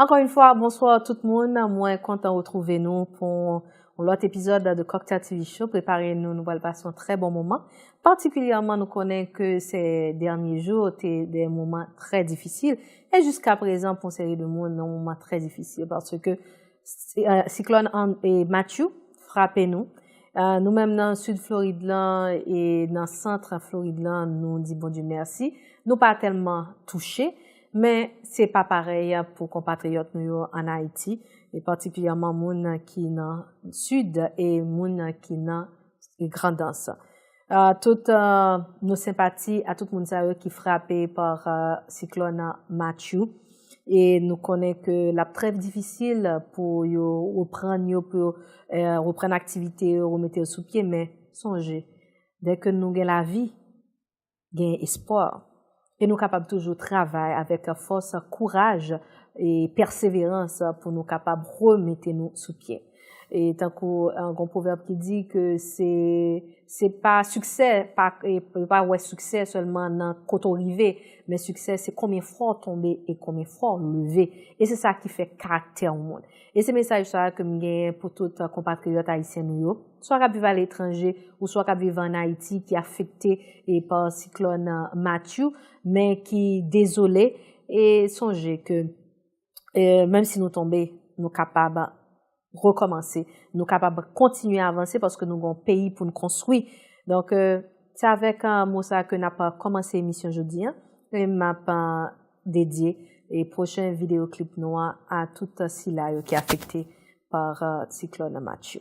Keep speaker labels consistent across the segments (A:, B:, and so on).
A: Encore une fois, bonsoir tout le monde. Moi, content de retrouver nous pour l'autre épisode de Cocktail TV Show. Préparez-nous, nous allons passer un très bon moment. Particulièrement, nous connaissons que ces derniers jours étaient des moments très difficiles. Et jusqu'à présent, pour une série de monde, un moment très difficile parce que cyclone et Matthew frappent nous. Nous-mêmes dans le sud Floride là et dans le centre Floride là, nous disons bon Dieu merci. Nous pas tellement touchés. Mais c'est pas pareil pour compatriotes nous en Haïti, et particulièrement moun qui dans le sud et moun qui dans Grand Danse. Toutes nos sympathies à tout le monde qui frappé par cyclone Matthew, et nous connaissons que la trêve difficile pour reprendre activité, remettre sous pied, mais songez, dès que nous gagnons la vie, gagnons espoir. Et nous capables toujours travailler avec force, courage et persévérance pour nous capables remettre nous sous pied. Et tant qu'un grand proverbe qui dit que c'est pas succès, pas ouais succès seulement dans côté arrivé, mais succès c'est combien fois tomber et combien fois lever. Et c'est ça qui fait caractère au monde. Et c'est message ça que me gagne pour tout compatriotes haïtiens nous, soit qui vivent à l'étranger ou soit qui vivent en Haïti qui affecté par cyclone Matthew, mais qui désolé et songez que même si nous tomber, nous capables recommencer, nous capables continuer à avancer parce que nous avons un pays pour nous construire. Donc c'est avec un mot ça que n'a pas commencé l'émission aujourd'hui et m'a pas dédié et prochain vidéoclip noir à tout cela qui est affecté par cyclone Matthew.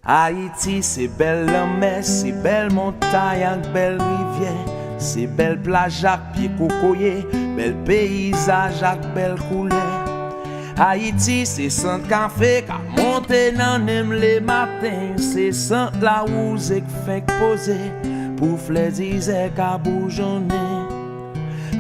B: Haïti, c'est belle la mer, c'est belle montagne avec belle rivière, c'est belle plage avec pied cocoyer, belle paysage avec belle couleur. Haïti, c'est sans café qui monte dans les matins, c'est sans la rose qui fait poser pour fléziser qui bougeonner.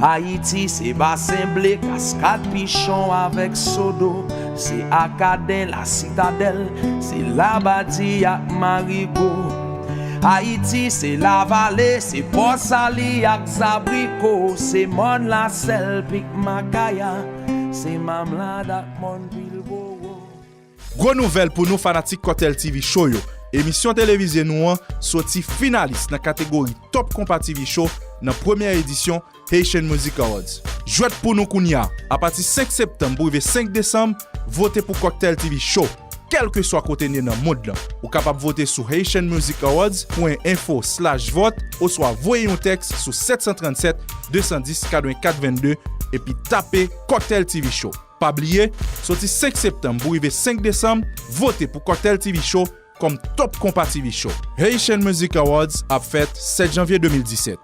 B: Haïti, c'est bassin blé, cascade pichon avec sodo. C'est Acadin, la citadelle, c'est la bâtie à Marigot. Haïti, c'est la vallée, c'est Port-Sali à Zabrico. C'est Mon la Selle, Pic Macaya, c'est Mamlade à Mon Bilbao.
C: Gros nouvelle pour nous fanatiques Cocktail TV Show yo. Émission télévisée nous sorti finaliste dans la catégorie Top Compa TV Show dans la première édition Haitian Music Awards. Jouet pour nous kounia. À partir 5 septembre pour 5 décembre, votez pour Cocktail TV Show. Quel que soit côté dans le monde là, vous capable voter sur haitianmusicawards.info/vote ou soit voyez un texte sur 737 210 84 22 et puis tapez Cocktail TV Show. Pas oublier, sorti 5 septembre pour 5 décembre, votez pour Cocktail TV Show comme Top Compa TV Show. Haitian Music Awards a fait 7 janvier 2017.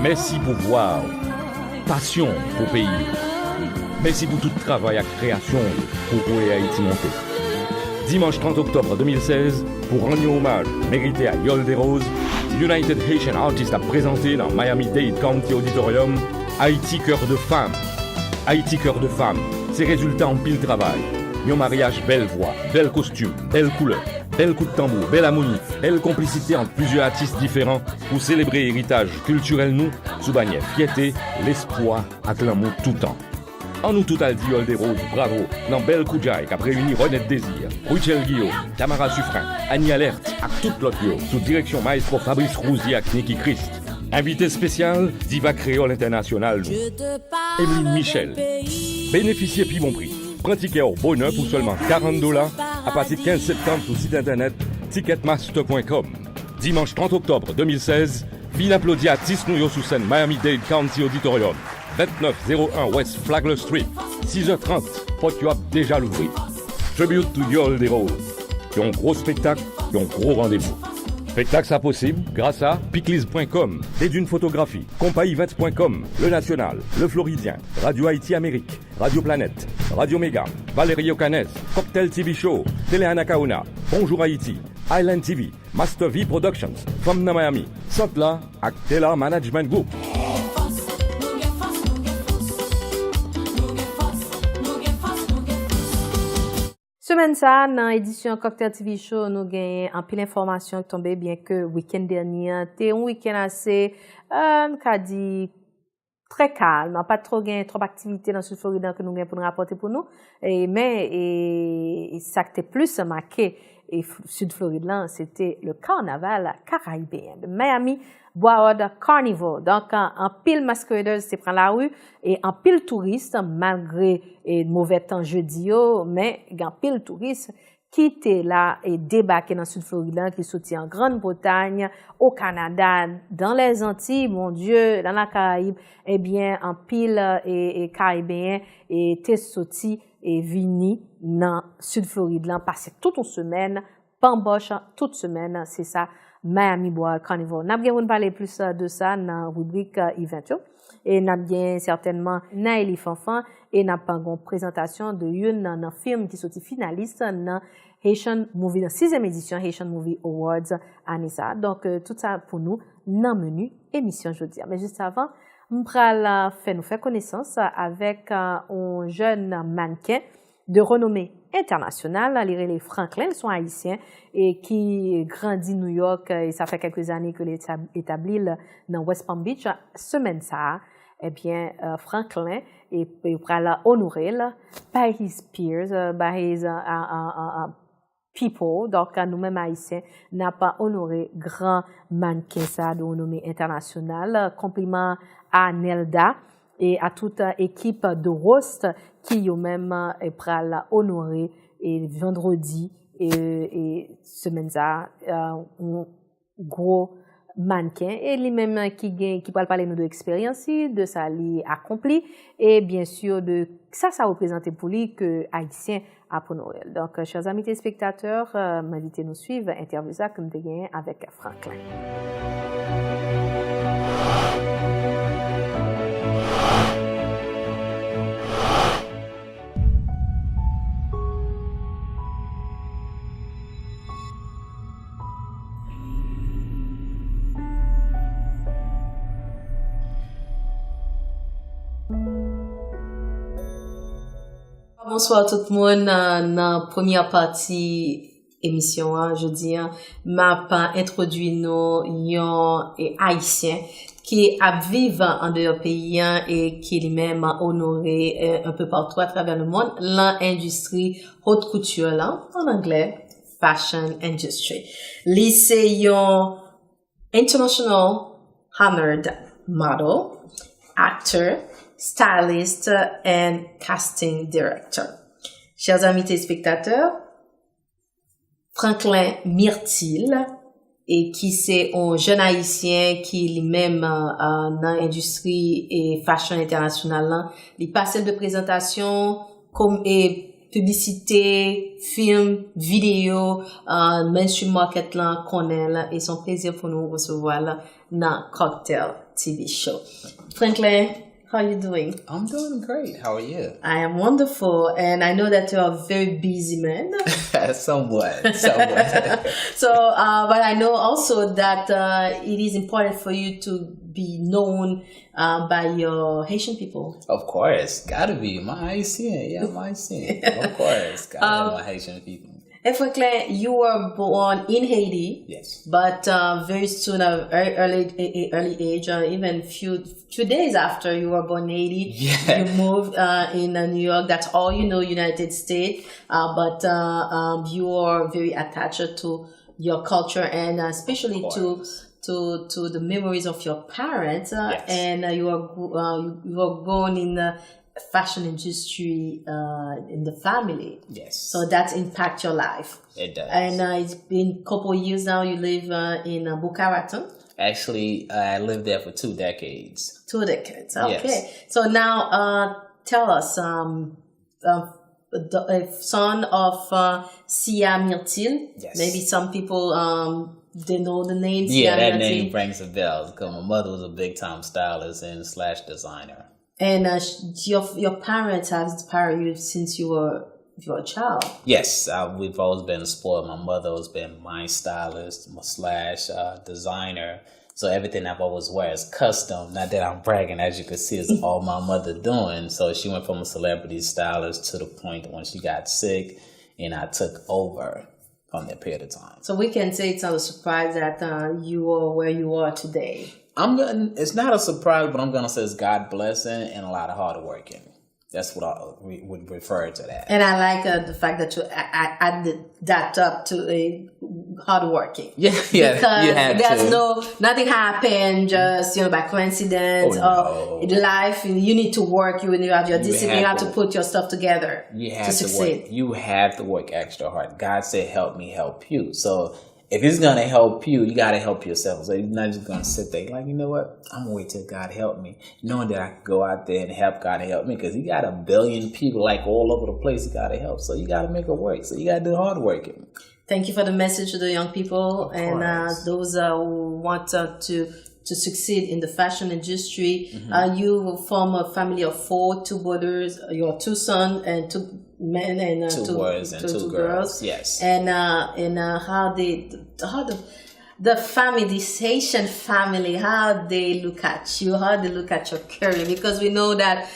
D: Merci pour voir, passion pour pays. Merci pour tout travail et création pour Haïti monter. Dimanche 30 octobre 2016, pour rendre hommage mérité à Yol des Roses, United Haitian Artists a présenté dans Miami-Dade County Auditorium Haïti Cœur de Femme. Haïti Cœur de Femme, ses résultats en pile travail. Yon mariage, belle voix, belle costume, belle couleur, belle coup de tambour, belle harmonie, belle complicité entre plusieurs artistes différents pour célébrer l'héritage culturel nous, sous bannière fierté, l'espoir, à l'amour tout temps. En nous tout al Diol des Roses, bravo, dans Belle Koudjaï, qui a réuni Renette Désir, Richel Guillaume, Tamara Suffren, Annie Alerte, à toute l'autre yo, sous direction maestro Fabrice Rousiac, Niki Christ. Invité spécial, Diva Créole International, Emeline Michel. Bénéficiez puis bon prix. Prends ticket au bonheur pour seulement $40 à partir de 15 septembre sur le site internet ticketmaster.com. Dimanche 30 octobre 2016, Fin applaudi à 10 New York sous scène Miami-Dade County Auditorium, 2901 West Flagler Street, 6h30, porte tu as déjà l'ouvrir. Tribute to Yol des Roses. Qui ont un gros spectacle, qui ont un gros rendez-vous. Spectacle ça possible grâce à piclis.com, et d'une photographie, compaevents.com, Le National, Le Floridien, Radio Haïti Amérique, Radio Planète, Radio Méga, Valérie Canès, Cocktail TV Show, Tele Anacaona, Bonjour Haïti, Island TV, Master V Productions, From Miami, Santla ak THELAR Management Group.
A: Semaine ça, dans l'édition Cocktail TV Show, nous gagnons un peu d'informations qui tombaient, bien que le week-end dernier, c'était un week-end assez, très calme, pas trop d'activités dans le Sud-Florida que nous gagnons pour nous rapporter pour nous. Mais ça qui était plus marqué, et Sud-Florida, c'était le carnaval caribéen de Miami, Broward Carnival. Donc, en pile masqueradeurs se prend la rue et en pile touristes, malgré mauvais temps jeudi, mais en pile touristes qui étaient là et débarqués dans le Sud-Florida, qui sortaient en Grande-Bretagne, au Canada, dans les Antilles, mon Dieu, dans la Caraïbe, eh bien, en pile et caribéen étaient sortis et vini dans Sud-Floride, passé toute une semaine, pamboche toute semaine, c'est ça, Miami Bois Carnival. N'a bien parler plus de ça dans rubrique event et n'a bien certainement Nayeli Fanfan et n'a pas une présentation de une film qui sorti finaliste dans Haitian Movie, dans 6e édition Haitian Movie Awards Anissa. Donc tout ça pour nous dans menu émission aujourd'hui. Mais juste avant, nous allons faire connaissance avec un jeune mannequin de renommée internationale, les Franklin, sont haïtiens et qui grandit New York et ça fait quelques années que est établi dans West Palm Beach. Semaine ça, eh bien Franklin est pour honorer by his peers, by his people. Donc nous-mêmes haïtiens n'a pas honoré grand mannequin ça de renommée internationale. Compliment à Nelda et à toute équipe de host qui eux-mêmes est prêt honorer et vendredi et semaine ça un gros mannequin et lui-même qui parle parler nous de expérience de ça lui accompli et bien sûr de ça représente pour lui que haïtien à pour Noël. Donc chers amis téléspectateurs, m'invitez nous suivre interview ça que nous avons avec Franklin. Bonsoir tout le monde dans la première partie émission je dis m'a pas introduit nos haïtiens qui vivent en dehors pays et qui lui-même honoré un peu partout à travers le monde l'industrie haute couture là en anglais fashion industry. C'est un international honored model, actor, stylist and casting director. Chers amis téléspectateurs, Franklin Myrtle et qui c'est un jeune haïtien qui lui-même dans l'industrie et fashion internationale, il passe de présentation comme publicité, film, vidéo, mainstream market là connaît et son plaisir pour nous recevoir là dans Cocktail TV Show. Franklin, how are you doing?
E: I'm doing great. How are you?
A: I am wonderful, and I know that you are a very busy man.
E: Somewhat.
A: So, but I know also that it is important for you to be known by your Haitian people.
E: Of course. Gotta be. My Haitian. Yeah, my Haitian. Of course. Gotta be my Haitian people.
A: And Franklin, you were born in Haiti.
E: Yes.
A: But very soon, very early age, even few days after you were born in Haiti, you moved in New York. That's all you know, United States. But you are very attached to your culture and especially to the memories of your parents.
E: Yes.
A: And you were born in the fashion industry in the family.
E: Yes.
A: So that impact your life.
E: It does.
A: And it's been a couple of years now you live in Boca Raton.
E: Actually, I lived there for 2 decades.
A: 2 decades. Okay.
E: Yes.
A: So now, tell us, the son of Sia Myrtle.
E: Yes.
A: Maybe some people they know the name.
E: Yeah,
A: Sia
E: that
A: Myrtle.
E: name rings a bell because my mother was a big time stylist and / designer.
A: And your parents have inspired you since you were a child.
E: Yes, we've always been spoiled. My mother has been my stylist / designer. So everything I've always wear is custom. Not that I'm bragging, as you can see, it's all my mother doing. So she went from a celebrity stylist to the point when she got sick, and I took over from that period of time.
A: So we can say it's not a surprise that you are where you are today.
E: It's not a surprise, but I'm gonna say it's God blessing and a lot of hard working. That's what I would refer to that.
A: And I like the fact that you added that up to a hardworking.
E: Yeah.
A: Because nothing happened just by coincidence or in life. You need to work. You have your discipline. You have to put your stuff together to succeed.
E: You have to work extra hard. God said, "Help me, help you." So if He's gonna help you, you gotta help yourself. So you're not just gonna sit there like, you know what? I'm gonna wait till God help me, knowing that I can go out there and help God help me, because He got 1 billion people like all over the place. He gotta help, so you gotta make it work. So you gotta do the hard work.
A: Thank you for the message to the young people and those who want to succeed in the fashion industry. Mm-hmm. You form a family of 4, 2 brothers, your 2 sons and 2 men and
E: 2 boys and 2 girls. Yes.
A: And how the family, this Haitian family, how they look at you, how they look at your career, because we know that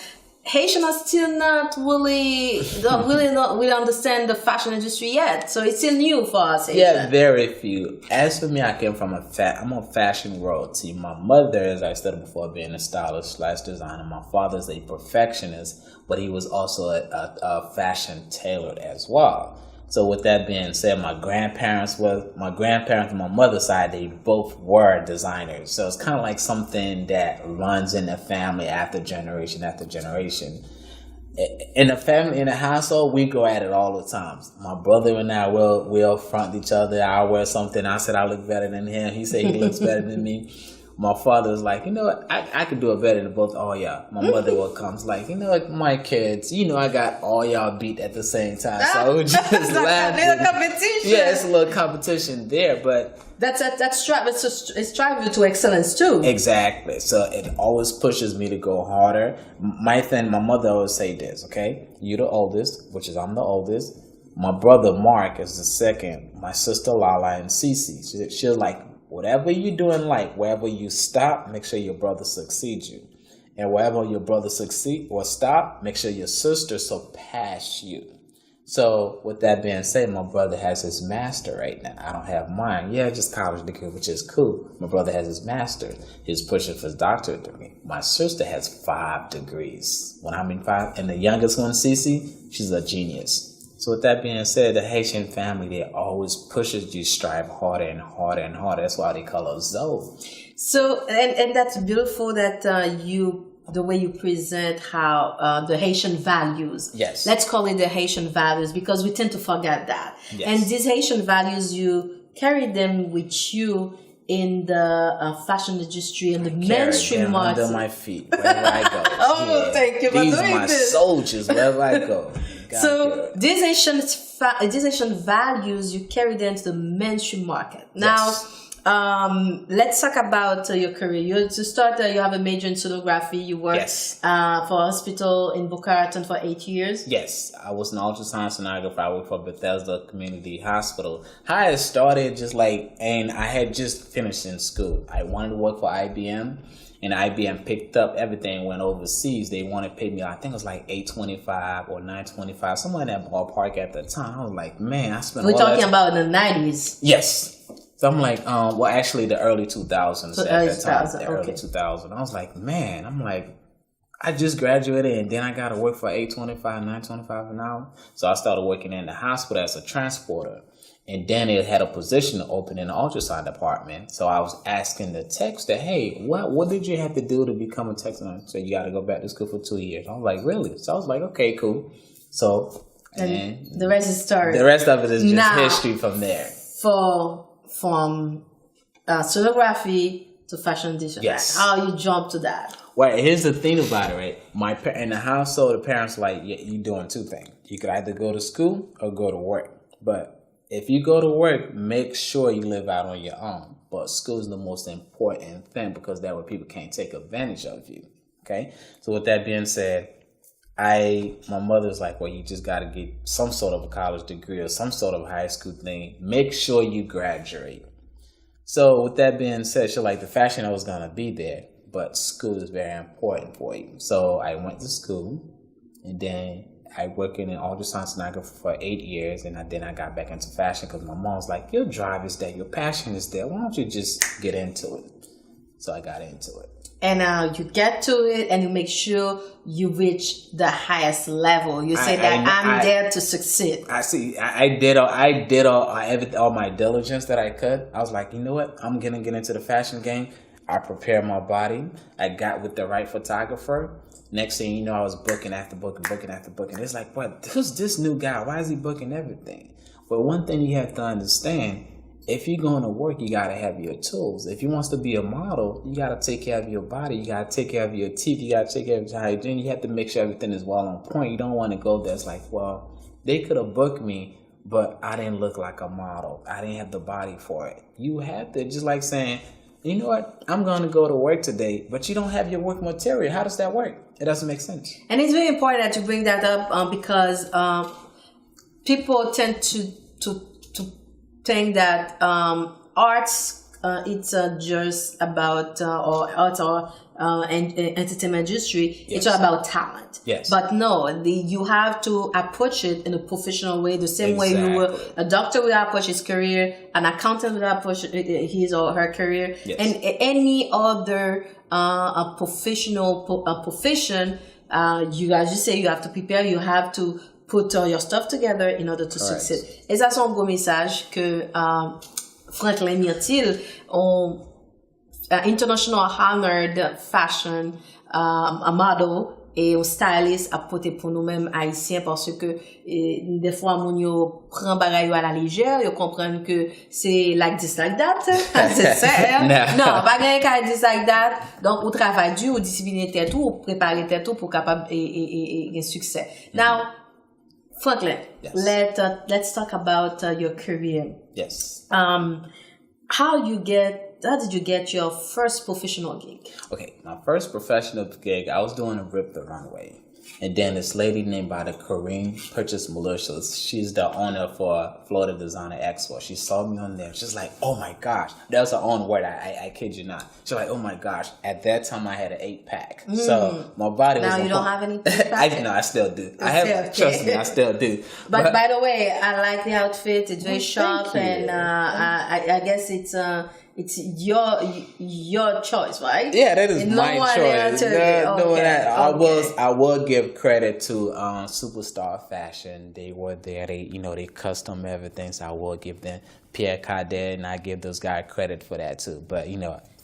A: Haitians are still not really understand the fashion industry yet. So it's still new for us, Haitian.
E: Yeah, very few. As for me, I came from I'm a fashion royalty. My mother, as I said before, being a stylist / designer. My father's a perfectionist, but he was also a fashion tailor as well. So with that being said, my grandparents on my mother's side, they both were designers. So it's kind of like something that runs in the family after generation after generation. In the family, in the household, we go at it all the time. My brother and I will front each other. I wear something. I said I look better than him. He said he looks better than me. My father was like, you know what, I could do it better than both all y'all. My mother will comes like, you know what, my kids, I got all y'all beat at the same time. So I would just laugh.
A: A little competition.
E: Yeah, it's a little competition there, but
A: it's striving to excellence too.
E: Exactly. So it always pushes me to go harder. My mother always say this, okay? You're the oldest, which is I'm the oldest. My brother Mark is the second. My sister Lala and Cece. She's like, whatever you do in life, wherever you stop, make sure your brother succeeds you. And wherever your brother succeed or stop, make sure your sister surpass you. So with that being said, my brother has his master right now. I don't have mine. Yeah, just college degree, which is cool. My brother has his master. He's pushing for his doctorate degree. My sister has 5 degrees. When I mean 5, and the youngest one, Cece, she's a genius. So with that being said, the Haitian family, they always pushes you strive harder and harder and harder. That's why they call us Zoe.
A: So, and that's beautiful that the way you present how the Haitian values.
E: Yes.
A: Let's call it the Haitian values, because we tend to forget that.
E: Yes.
A: And these Haitian values, you carry them with you in the fashion industry and the mainstream market.
E: Under my feet wherever I go.
A: Thank you for doing this.
E: These are my soldiers wherever I go.
A: So these Haitian values, you carry them to the mainstream market. Now, let's talk about your career. You have a major in sonography. You worked for a hospital in Boca Raton for 8 years.
E: Yes, I was an ultrasound sonographer. I worked for Bethesda Community Hospital. How I started, and I had just finished in school. I wanted to work for IBM. And IBM picked up everything, went overseas. They wanted to pay me, I think it was like $825 or $925, somewhere in that ballpark at the time. I was like, man, I spent.
A: We're talking about the 90s.
E: Yes. So I'm like, actually the early 2000s
A: so
E: at
A: early
E: that time.
A: 2000,
E: Early 2000. I was like, man, I just graduated and then I got to work for $825, $925 an hour. So I started working in the hospital as a transporter. And then it had a position open in the ultrasound department. So I was asking the techs that, hey, what did you have to do to become a tech? So you got to go back to school for 2 years. I was like, really? So I was like, okay, cool. So, and
A: the rest is story.
E: The rest of it is just history from there.
A: From sonography to fashion design?
E: Yes.
A: How you jump to that?
E: Well, here's the thing about it, right? In the household, the parents were like, yeah, you're doing two things. You could either go to school or go to work. But if you go to work, make sure you live out on your own. But school is the most important thing because that way people can't take advantage of you. Okay? So with that being said, my mother was like, well, you just got to get some sort of a college degree or some sort of high school thing. Make sure you graduate. So with that being said, she like the fashion I was going to be there, but school is very important for you. So I went to school and then I worked in an ultrasound sonographer for 8 years, and then I got back into fashion because my mom was like, your drive is there, your passion is there. Why don't you just get into it? So I got into it.
A: And you get to it and you make sure you reach the highest level. You say I'm there to succeed.
E: I did all my diligence that I could. I was like, you know what? I'm going to get into the fashion game. I prepared my body. I got with the right photographer. Next thing you know, I was booking after booking. It's like, what? Who's this new guy? Why is he booking everything? But one thing you have to understand, if you're going to work, you got to have your tools. If you want to be a model, you got to take care of your body. You got to take care of your teeth. You got to take care of your hygiene. You have to make sure everything is well on point. You don't want to go there. It's like, well, they could have booked me, but I didn't look like a model. I didn't have the body for it. You have to, just like saying, you know what, I'm going to go to work today, but you don't have your work material. How does that work? It doesn't make sense.
A: And it's very important that you bring that up because people tend to think that arts, it's just about, or arts or entertainment industry,
E: Yes.
A: It's all about talent.
E: Yes.
A: But no, you have to approach it in a professional way, the same way a doctor would approach his career, an accountant would approach his or her career,
E: Yes.
A: and any other profession, you as you say, you have to prepare, you have to put all your stuff together in order to succeed. Et ça, c'est un gros message que Franklin Myrtle, international honored fashion model et un stylist a porté pour nous-mêmes haïtiens parce que des fois moun yo prend bagay yo à la légère, yo comprennent que c'est like this like that. C'est ça. Non, pas rien qu'à this like that. Donc ou travail dur, ou discipliner tête ou préparer tête pour capable et succès. Now Franklin,
E: yes.
A: Let's talk about your career.
E: Yes.
A: How did you get your first professional gig?
E: Okay, my first professional gig, I was doing a Rip the Runway. And then this lady named by the Kareem purchased Militias. She's the owner for Florida Designer Expo. She saw me on there. She's like, oh my gosh. That was her own word. I kid you not. She's like, oh my gosh. At that time, I had an 8-pack. So my body was...
A: Now you don't have any 8-pack?
E: No, I still do. Trust me, I still do.
A: But by the way, I like the outfit. It's very sharp. And I guess it's your choice, right?
E: Yeah, that is my choice. I will give credit to Superstar Fashion. They were there. They custom everything. So I will give them Pierre Cadet, and I give those guys credit for that too. But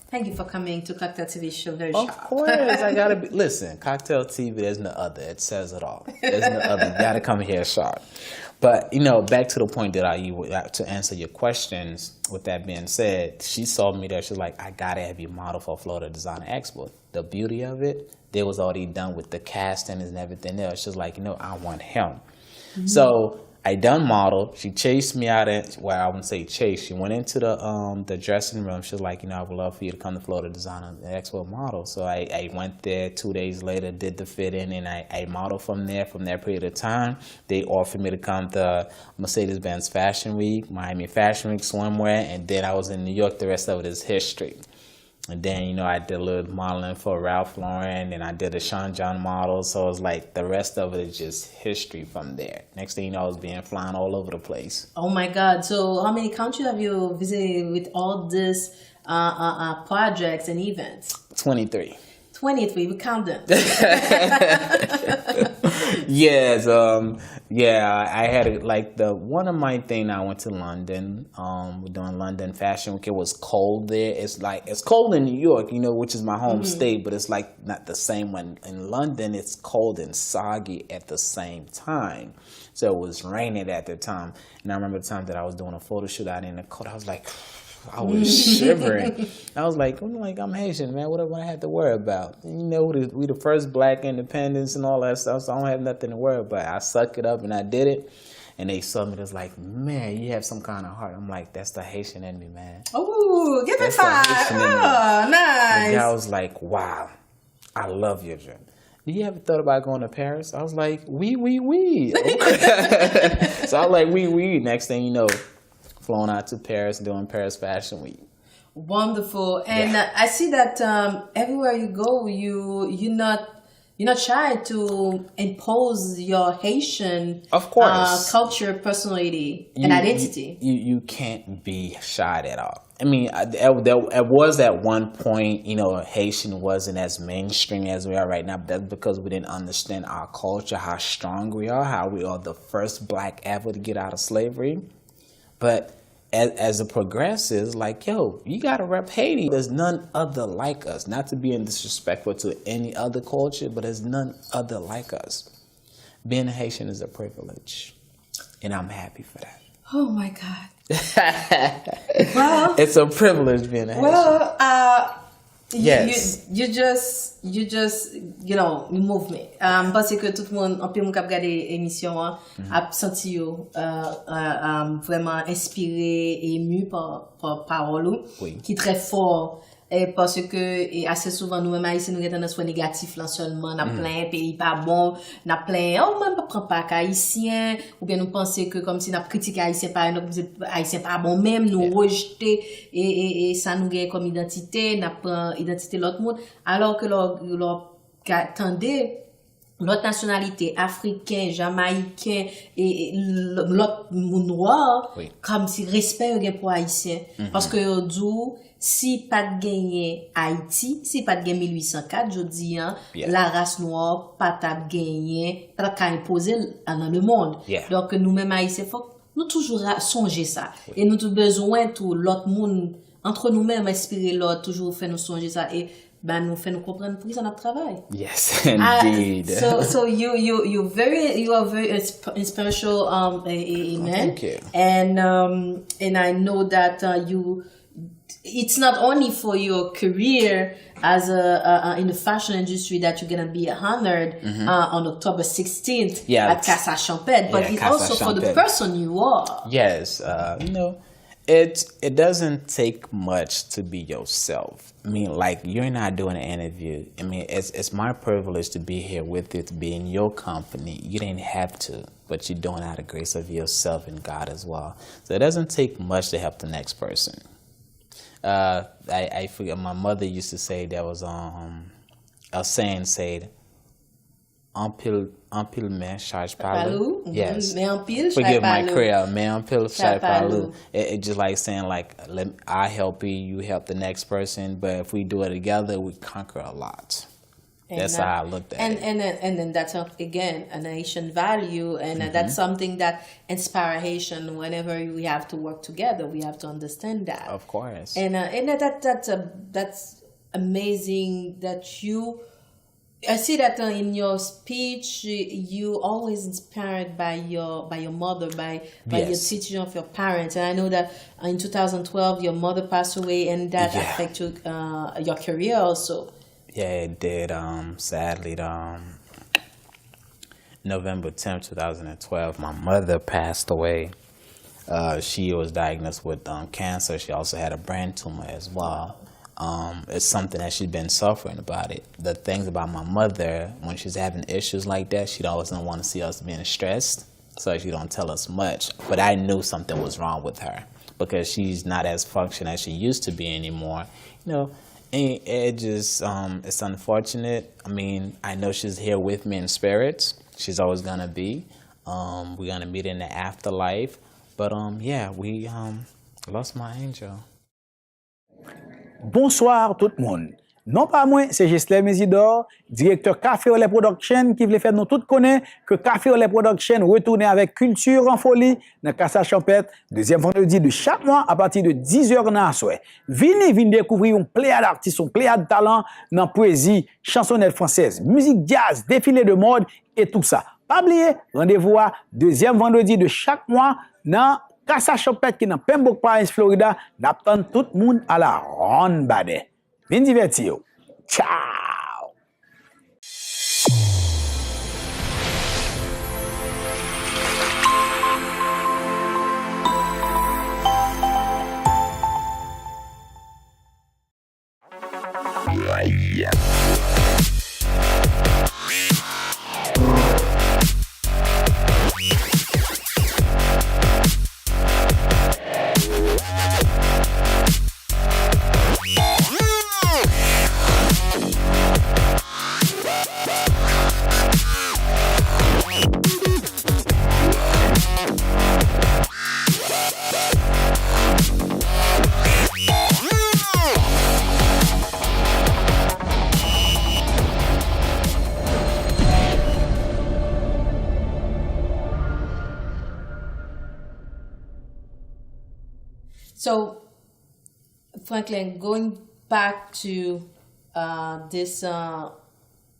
A: thank you for coming to Cocktail TV show. Very
E: of
A: sharp.
E: course, I gotta be. Listen, Cocktail TV. There's no other. It says it all. There's no other. You gotta come here sharp. But, back to the point that to answer your questions, with that being said, she saw me there. She's like, I got to have you model for Florida Designer Expo. The beauty of it, they was already done with the casting and everything else. She's like, I want him. Mm-hmm. So I done model. She chased me out I wouldn't say chase. She went into the dressing room. She was like, I would love for you to come to Florida Designer Expo model. So I went there 2 days later, did the fit in, and I modeled from there. From that period of time, they offered me to come to Mercedes-Benz Fashion Week, Miami Fashion Week, swimwear, and then I was in New York. The rest of it is history. And then, I did a little modeling for Ralph Lauren, and I did a Sean John model. So it's like the rest of it is just history from there. Next thing you know, I was flying all over the place.
A: Oh my God. So how many countries have you visited with all these projects and events?
E: 23.
A: 23, we count them.
E: Yes, I had one of my thing. I went to London. We're doing London Fashion Week. It was cold there. It's cold in New York, which is my home state, but it's like not the same when in London. It's cold and soggy at the same time. So it was raining at the time, and I remember the time that I was doing a photo shoot out in the cold. I was like, I was shivering. I was like, I'm Haitian, man. What do I have to worry about? And, you know, we the first black independence and all that stuff, so I don't have nothing to worry about. I sucked it up and I did it. And they saw me, it was like, man, you have some kind of heart. I'm like, that's the Haitian in me, man.
A: Oh, give it five. Oh, nice.
E: And I was like, wow, I love your dream. You ever thought about going to Paris? I was like, oui. So I was like, oui. Next thing you know, flown out to Paris, doing Paris Fashion Week.
A: Wonderful. And I see that everywhere you go, you're not shy to impose your Haitian
E: of course
A: culture, personality, and identity.
E: You can't be shy at all. I mean, there was at one point, you know, Haitian wasn't as mainstream as we are right now, but that's because we didn't understand our culture, how strong we are, how we are the first black ever to get out of slavery. But as it progresses, like, yo, you got to rep Haiti. There's none other like us. Not to be disrespectful to any other culture, but there's none other like us. Being a Haitian is a privilege, and I'm happy for that.
A: Oh, my God. Well,
E: it's a privilege being a Haitian.
A: Well,
E: yes.
A: You just you know, you move me. Parce que tout le monde en peu mon cap regarder émission a senti yo vraiment inspiré et ému par parole qui très fort. Et parce que et assez souvent nous même haïtiens nous tendance soit négatif là seulement n'a plein pays pas bon n'a plein même pas prend pas haïtien ou bien nous penser que comme si n'a critiquer haïtien pas haïtien pas bon même nous rejeter et ça nous gagne comme identité n'a prend identité l'autre monde alors que attendez l'autre nationalité africain, jamaïcain et l'autre monde noir comme si respect pour haïtien parce que d'où si pas de gagner Haïti, si pas de gagner 1804, je dis la race noire pas t'a gagner, pas qu'à imposer dans le monde. Donc nous-mêmes haïtiens faut nous toujours songer ça et nous tout besoin tout l'autre monde entre nous-mêmes inspirer l'autre toujours faire nous songer ça et nous fait nous comprendre pour ça notre travail.
E: Yes, indeed.
A: So you are very inspirational man.
E: Thank you.
A: And I know that it's not only for your career as in the fashion industry that you're gonna be honored on October 16th at Casa Champêtre, but it's also for the person you are.
E: Yes, you know, it doesn't take much to be yourself. I mean, like, you're not doing an interview. I mean, it's my privilege to be here with you, to be in your company. You didn't have to, but you're doing it out of grace of yourself and God as well. So it doesn't take much to help the next person. I forget, my mother used to say there was a saying said, "En pile main charge palou." Yes. Forgive my Creole. Mais en pile charge palou. It just like saying like, I help you, you help the next person, but if we do it together, we conquer a lot. That's how I looked at it.
A: And then that's again a Haitian value, and that's something that inspires Haitian. Whenever we have to work together, we have to understand that.
E: Of course.
A: And that's amazing that you. I see that in your speech, you always inspired by your mother, by your teaching of your parents, and I know that in 2012 your mother passed away, and that affected your career also.
E: Yeah, it did. Sadly, November 10th, 2012, my mother passed away. She was diagnosed with cancer. She also had a brain tumor as well. It's something that she's been suffering about it. The things about my mother, when she's having issues like that, she always don't want to see us being stressed, so she don't tell us much. But I knew something was wrong with her because she's not as functional as she used to be anymore. You know, and it just, it's unfortunate. I mean, I know she's here with me in spirit. She's always gonna be. We're gonna meet in the afterlife. But we lost my angel.
F: Bonsoir tout le monde. Non pas moi, c'est Gisèle Mesidor, directeur Café Olé Production, qui voulait faire nous tous connaître que Café Olé Production retourne avec culture en folie dans Casa Champêtre, deuxième vendredi de chaque mois à partir de 10h dans la soirée. Venez découvrir un pléiade d'artistes, un pléiade de talent dans poésie, chansonnette française, musique jazz, défilé de mode et tout ça. Pas oublier, rendez-vous à deuxième vendredi de chaque mois dans Casa Champêtre qui dans Pembroke Pines, Florida, n'attend tout le monde à la ronde bade. Bien diverti yo. Ciao!
A: So, Franklin, going back to this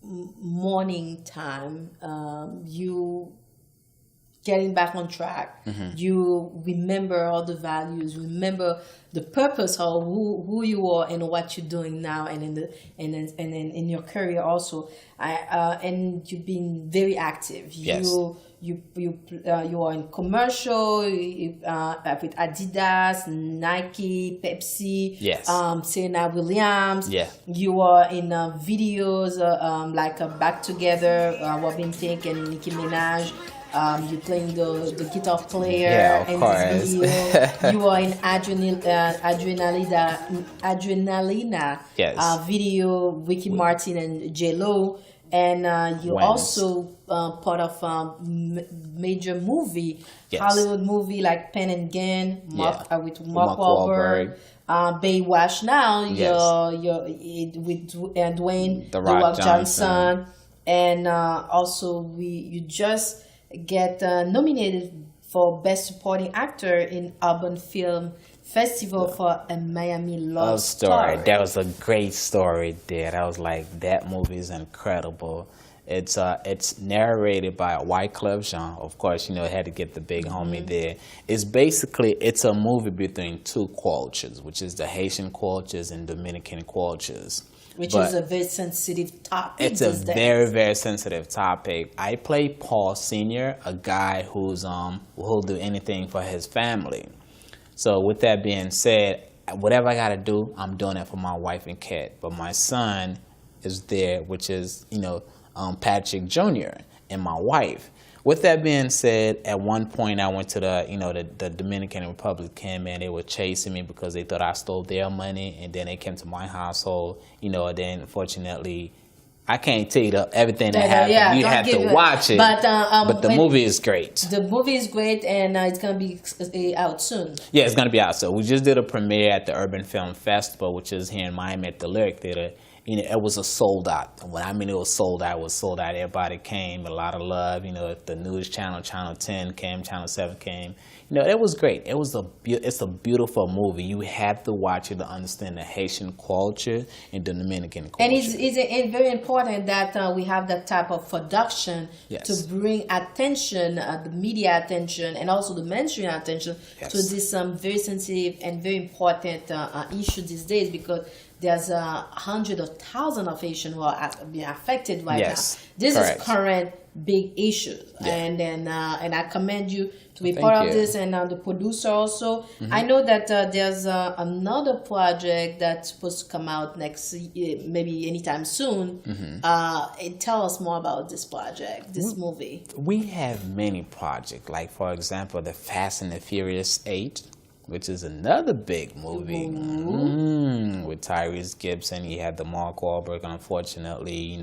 A: morning time, you getting back on track. You remember all the values, remember the purpose of who you are and what you're doing now, and in your career also. And you've been very active.
E: Yes.
A: You are in commercial with Adidas, Nike, Pepsi,
E: Yes.
A: Serena Williams.
E: Yeah.
A: You are in videos like Back Together, Robin Thicke and Nicki Minaj. You're playing the guitar player
E: Yeah, of
A: in
E: course.
A: this video. You are in Adrenalina
E: Yes.
A: video, Ricky Martin and J-Lo. And you're
E: Wins.
A: also part of major movie,
E: Yes.
A: Hollywood movie like Pen and Gan, with Mark
E: Mark
A: Wahlberg. Baywatch now,
E: Yes.
A: you're with Dwayne
E: The
A: The
E: Rock
A: Rock
E: Johnson.
A: Johnson. And also you just get nominated for Best Supporting Actor in Urban Film Festival for A Miami Love Story.
E: That was a great story there. That was like, that movie is incredible. It's narrated by Wyclef Jean. Of course, it had to get the big homie there. It's a movie between two cultures, which is the Haitian cultures and Dominican cultures.
A: Which
E: But
A: is a very sensitive topic.
E: it's a
A: these days.
E: very, very sensitive topic. I play Paul Sr., a guy who'll do anything for his family. So with that being said, whatever I gotta do, I'm doing it for my wife and kid. But my son is there, which is Patrick Jr. and my wife. With that being said, at one point I went to the Dominican Republic, came in, they were chasing me because they thought I stole their money, and then they came to my household, and then unfortunately, I can't tell you everything that happened.
A: Yeah,
E: you
A: don't
E: have
A: give
E: to
A: it.
E: watch it.
A: But
E: the movie is great.
A: The movie is great, and it's gonna be out soon.
E: Yeah, it's gonna be out. So we just did a premiere at the Urban Film Festival, which is here in Miami at the Lyric Theater. It was a sold out. When I mean it was sold out, it was sold out. Everybody came, a lot of love. The news channel, Channel 10 came, Channel 7 came. It was great. It's a beautiful movie. You have to watch it to understand the Haitian culture and the Dominican culture.
A: And it's very important that we have that type of production
E: Yes.
A: to bring attention, the media attention, and also the mainstream attention
E: Yes.
A: to this very sensitive and very important issue these days, because there's hundreds of thousands of Haitians who are being affected right
E: Yes,
A: now. This
E: correct.
A: is current big issue,
E: Yeah.
A: and I commend you to be
E: Thank
A: part of
E: you.
A: this, and the producer also. I know that there's another project that's supposed to come out next year, maybe anytime soon. Tell us more about this project, this movie.
E: We have many projects, like for example, the Fast and the Furious 8, which is another big movie with Tyrese Gibson. You had the Mark Wahlberg. Unfortunately,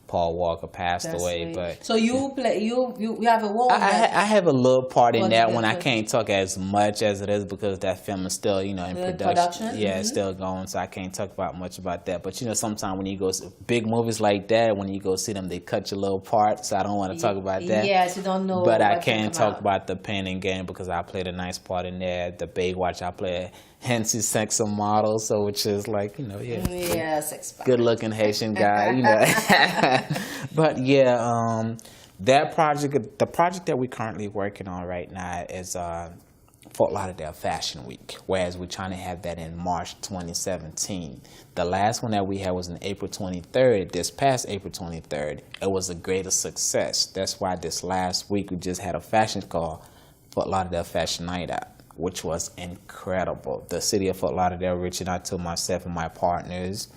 E: Paul Walker passed away.
A: Right.
E: But
A: So you have a role.
E: I have a little part in
A: What's
E: that
A: the
E: one. I
A: difference?
E: can't talk as much as it is because that film is still, in production. Yeah, it's still going, so I can't talk about much about that. But sometimes when you go big movies like that, when you go see them, they cut your little part. So I don't want to talk about that.
A: Yes, you don't know.
E: But I
A: what's
E: can
A: gonna
E: talk
A: come out.
E: about the Pen and Game because I played a nice part in there. The Baywatch, I played Hensy Sexy Model, so which is like,
A: Yes, expect.
E: good looking Haitian guy, But yeah, that project, the project that we're currently working on right now is Fort Lauderdale Fashion Week, whereas we're trying to have that in March 2017. The last one that we had was in April 23rd, this past April 23rd. It was a greater success. That's why this last week we just had a fashion call, Fort Lauderdale Fashion Night Out, which was incredible. The city of Fort Lauderdale reaching out to myself and my partners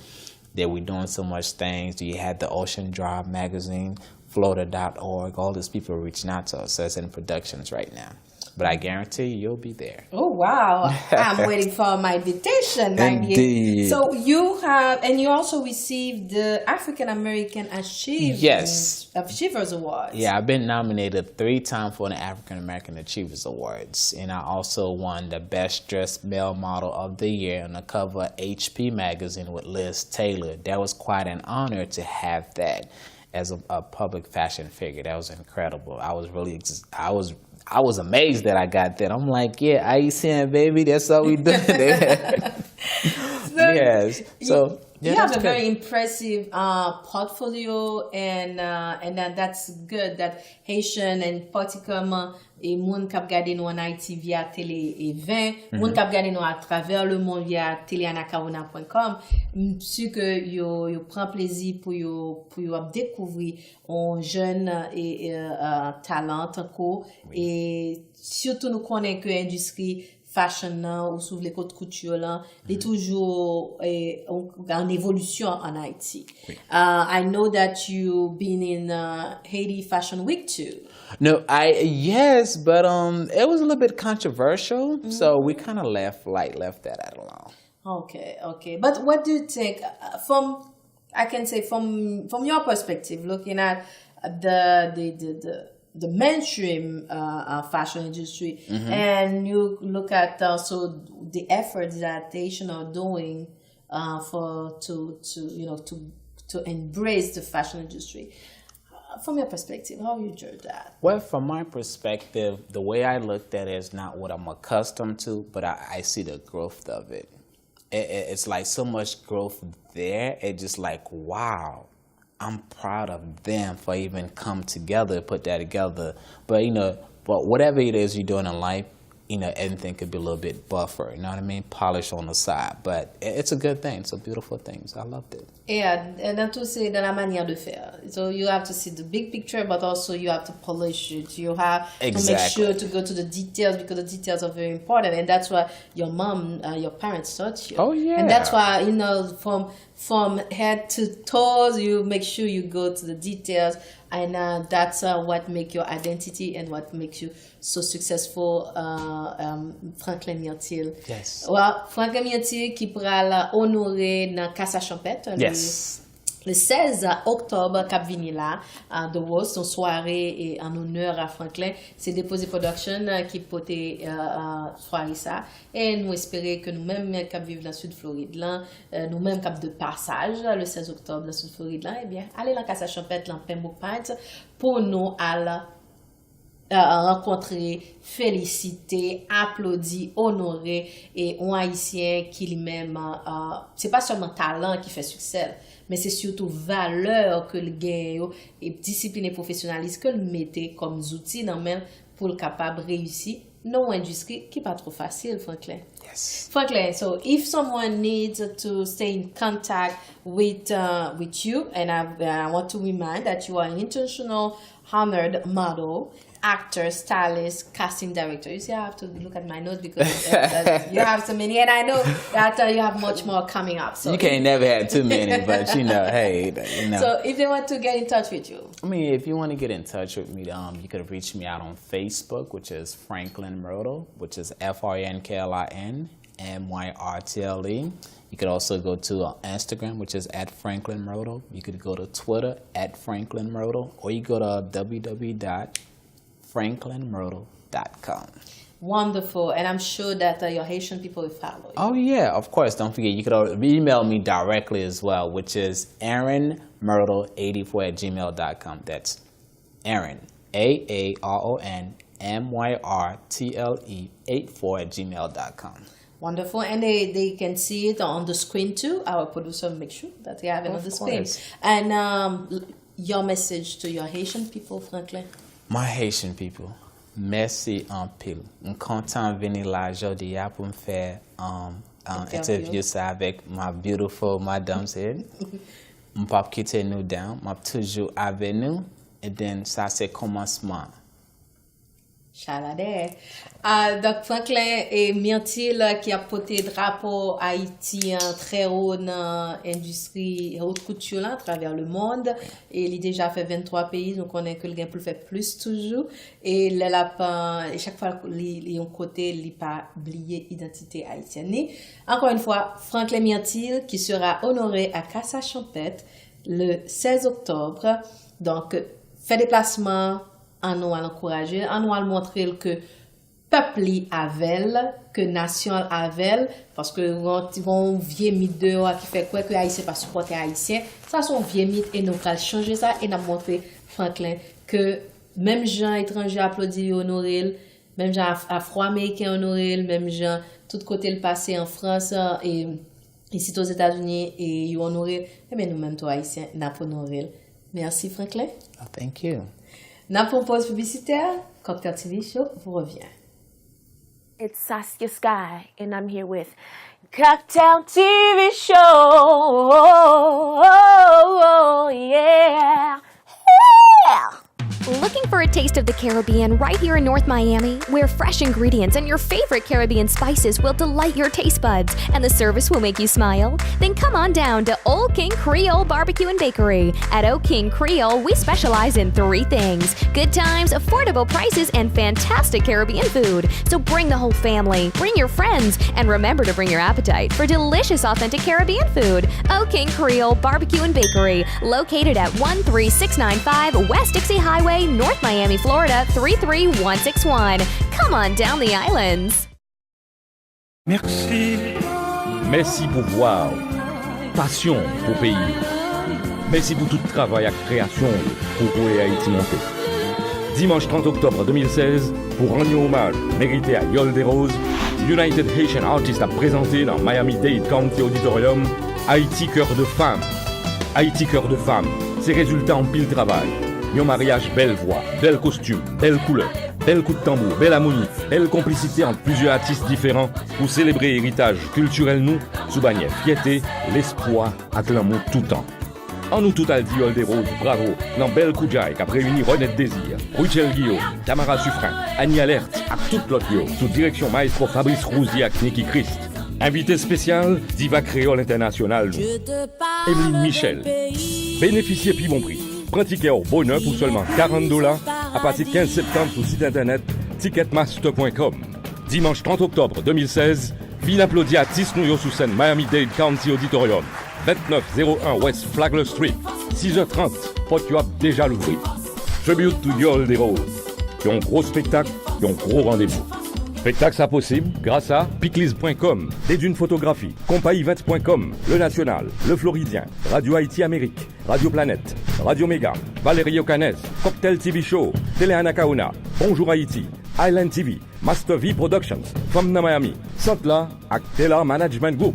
E: that we're doing so much things. You had the Ocean Drive magazine, Florida.org, all these people are reaching out to us. So it's in productions right now. But I guarantee you'll be there.
A: Oh, wow. I'm waiting for my invitation.
E: Indeed.
A: So you have, and you also received the African American Achievers Award.
E: Yeah, I've been nominated 3 times for the African American Achievers Awards. And I also won the Best Dressed Male Model of the Year on the cover of HP magazine with Liz Taylor. That was quite an honor to have that as a public fashion figure. That was incredible. I was amazed that I got that. I'm like, yeah, Haitian, baby, that's all we do. Yes. So
A: you have a very impressive portfolio, and then that's good that Haitian and particularement et moun k'ap gade nou an Haiti via Tele et 20, moun k'ap gade nou à travers le monde via teleanacaona.com. M'su que yo prend plaisir pour yo ap découvrir un jeune et talent encore, et surtout nous connaît que industrie fashion ou sous les côtes couture là, est toujours en évolution en Haïti. Oui. I know that you've been in Haiti Fashion Week too.
E: No, yes, but it was a little bit controversial, so we kind of left that out alone.
A: Okay. But what do you think from your perspective, looking at the mainstream fashion industry, and you look at also the efforts that Haitians are doing to embrace the fashion industry. From your perspective, how you judge that?
E: Well, from my perspective, the way I looked at it is not what I'm accustomed to, but I see the growth of it. It's like so much growth there. It's just like, wow. I'm proud of them for even come together, put that together. But whatever it is you're doing in life, anything could be a little bit buffer, you know what I mean? Polish on the side. But it's a good thing. It's a beautiful thing. So I loved it.
A: Yeah, and then to say dans la manière de faire. So you have to see the big picture, but also you have to polish it. You have to make sure to go to the details, because the details are very important. And that's why your mom, your parents taught you.
E: Oh, yeah.
A: And that's why, from head to toes, you make sure you go to the details. And that's what makes your identity and what makes you so successful, Franklin Myrtle.
E: Yes.
A: Well, Franklin Myrtle qui pourra honorer dans Casa Champette.
E: Yes.
A: Le 16 octobre, Cap vini là, de Wall, son soirée en honneur à Franklin. C'est Déposé Production qui pote soirée ça. Et nous espérons que nous-mêmes, Cap vivre dans le sud Floride là, nous-mêmes Cap de passage le 16 octobre dans le sud Floride là, eh bien, allez dans Casa Champette, dans Pembroke Pines, pour nous aller rencontrer, féliciter, applaudir, honorer et un Haïtien qui lui-même, c'est pas seulement talent qui fait succès, mais c'est surtout valeur que le gagne et discipline et professionnalisme que le mettez comme outils dans même pour le capable réussir dans une industrie qui n'est pas trop facile, Franklin.
E: Yes.
A: Franklin, so if someone needs to stay in contact with you, and I want to remind that you are an international honored model, actor, stylist, casting director. You see, I have to look at my notes because you have so many, and I know that you have much more coming up. So
E: you can't never have too many, but hey,
A: So if they want to get in touch with you,
E: I mean, if you want to get in touch with me, you could reach me out on Facebook, which is Franklin Myrtle, which is FRNKLIN MYRTLE. You could also go to Instagram, which is @Franklin Myrtle. You could go to Twitter @Franklin Myrtle, or you go to www.franklinmyrtle.com.
A: Wonderful, and I'm sure that your Haitian people will follow you.
E: Oh yeah, of course. Don't forget, you could email me directly as well, which is aaronmyrtle84@gmail.com. That's Aaron, AARONMYRTLE84@gmail.com.
A: Wonderful, and they can see it on the screen too. Our producer make sure that they have it on the screen. And your message to your Haitian people, Franklin?
E: My Haitian people, Merci en pile. Je suis content de venir là aujourd'hui pour me faire interview ça avec ma beautiful madame. Je ne peux pas quitter nous down. Je suis toujours avec nous. Et then, ça, c'est le commencement.
A: Chalade. Donc, Franklin et Myrtle qui a porté drapeau haïtien très haut dans l'industrie haute couture là, à travers le monde. Et il a déjà fait 23 pays, donc on est que le gain pour le faire plus toujours. Et le lapin, chaque fois qu'il est en côté, il n'a pas oublié l'identité haïtienne. Encore une fois, Franklin Myrtle qui sera honoré à Casa-Champêtre le 16 octobre. Donc, fait déplacement. On va l'encourager, on va montrer que peuple avec, que nation avec, parce que on vieux mythe dehors qui fait quoi que Haïtien pas supporter Haïtien, ça sont vieux mythe et nous allons changer ça et nous montrer Franklin que même gens étrangers applaudissent honoré, même gens afro-américains honoré, même gens tout côté le passé en France et ici aux États-Unis et ils honoré, mais nous même toi Haïtien n'a pas honoré. Merci Franklin.
E: Oh, thank you.
A: N'a pas pause publicitaire, Cocktail TV Show vous revient.
G: It's Saskia Sky, and I'm here with Cocktail TV Show. Oh, yeah. Yeah. Looking for a taste of the Caribbean right here in North Miami, where fresh ingredients and your favorite Caribbean spices will delight your taste buds and the service will make you smile? Then come on down to Old King Creole Barbecue and Bakery. At Old King Creole, we specialize in 3 things: good times, affordable prices, and fantastic Caribbean food. So bring the whole family, bring your friends, and remember to bring your appetite for delicious, authentic Caribbean food. Old King Creole Barbecue and Bakery, located at 13695 West Dixie Highway, North Miami, Florida 33161. Come on down the islands.
D: Merci. Merci pour voir. Passion pour pays. Merci pour tout travail à création pour voir Haïti monter. Dimanche 30 octobre 2016, pour rendre hommage mérité à Yol des Roses, United Haitian Artists a présenté dans Miami-Dade County Auditorium Haïti Cœur de Femme. Haïti Cœur de Femme, ses résultats en pile travail. Yon mariage, belle voix, belle costume, belle couleur, belle coup de tambour, belle harmonie, belle complicité entre plusieurs artistes différents pour célébrer l'héritage culturel nous, sous bannière fierté, l'espoir, avec l'amour tout temps. En nous tout à dit Yol des Roses, bravo, dans belle Koujaï qui a réuni Renette Désir, Ruchel Guillaume, Tamara Suffren, Annie Alerte, à toute l'autre yo, sous direction maestro Fabrice Rousier avec Niki Christ. Invité spécial, Diva Créole International, Emeline Michel. Bénéficiez puis bon prix. Prends ticket au bonheur pour seulement $40 à partir de 15 septembre sur le site internet ticketmaster.com. Dimanche 30 octobre 2016, vin applaudi artiste New York sous scène Miami-Dade County Auditorium, 2901 West Flagler Street, 6h30, porte you déjà l'ouvrir. Tribute to Yol des Roses. Qui ont un gros spectacle, qui ont un gros rendez-vous. Spectacle ça possible grâce à piclis.com, des dunes photographies, compaevents.com, Le National, Le Floridien, Radio Haïti Amérique, Radio Planète, Radio Méga, Valérie Ocanez, Cocktail TV Show, Tele Anacaona, Bonjour Haïti, Island TV, Master V Productions, Femme na Miami, Santla ak THELAR Management Group.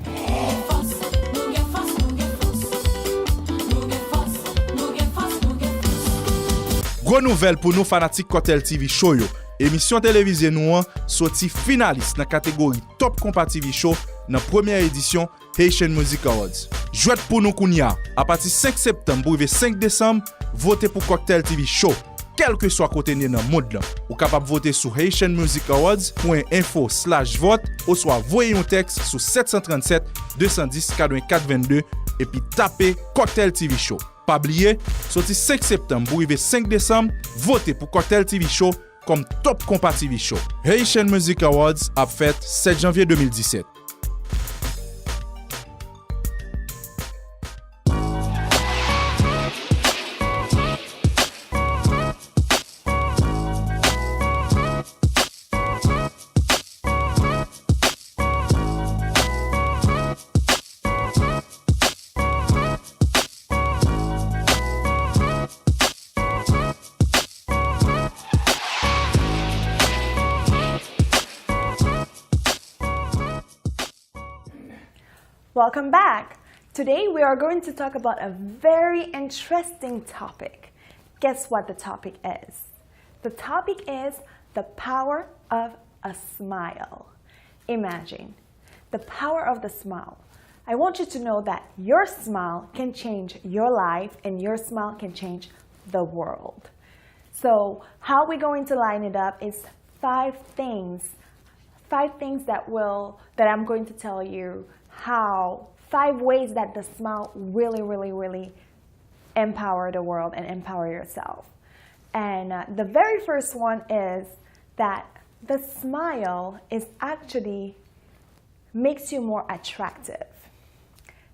C: Gros nouvel pour nous fanatique Cocktail TV Show yo. Émission télévisée nous sorti finaliste dans la catégorie Top Compa TV Show dans la première édition Haitian Music Awards. Jouet pour nous kounya. À partir de 5 septembre pour 5 décembre, votez pour Cocktail TV Show. Quel que soit côté dans le monde là. Ou capable de voter sur haitianmusicawards.info/vote ou soit voyer un texte sur 737 210 84 22 et puis taper Cocktail TV Show. Pas oublier, sorti 5 septembre pour 5 décembre, votez pour Cocktail TV Show comme Top Compa TV Show. Haitian Music Awards a fait 7 janvier 2017.
H: Welcome back. Today we are going to talk about a very interesting topic. Guess what the topic is? The topic is the power of a smile. Imagine the power of the smile. I want you to know that your smile can change your life and your smile can change the world. So how we're going to line it up is five things that I'm going to tell you how, 5 ways that the smile really empower the world and empower yourself. And the very first one is that the smile is actually makes you more attractive.